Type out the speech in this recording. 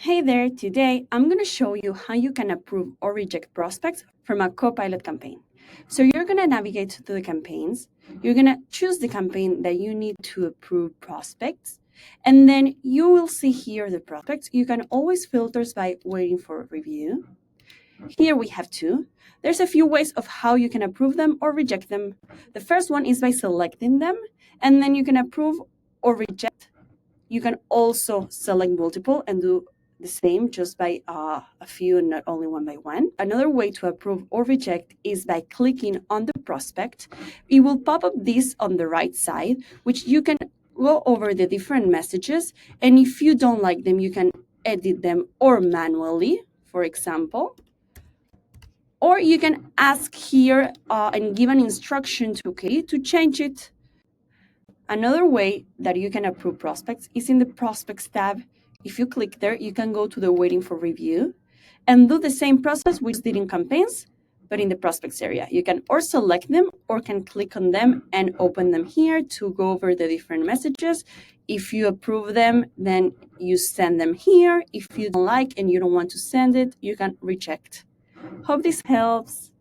Hey there, today I'm going to show you how you can approve or reject prospects from a Copilot campaign. So you're going to navigate to the campaigns, you're going to choose the campaign that you need to approve prospects, and then you will see here the prospects. You can always filter by waiting for review. Here we have two. There's a few ways of how you can approve them or reject them. The first one is by selecting them, and then you can approve or reject. You can also select multiple and do the same just by a few and not only one by one. Another way to approve or reject is by clicking on the prospect. It will pop up this on the right side, which you can go over the different messages. And if you don't like them, you can edit them or manually, for example. Or you can ask here and give an instruction to change it. Another way that you can approve prospects is in the Prospects tab. If you click there, you can go to the Waiting for Review and do the same process we did in Campaigns, but in the Prospects area. You can or select them or can click on them and open them here to go over the different messages. If you approve them, then you send them here. If you don't like and you don't want to send it, you can reject. Hope this helps.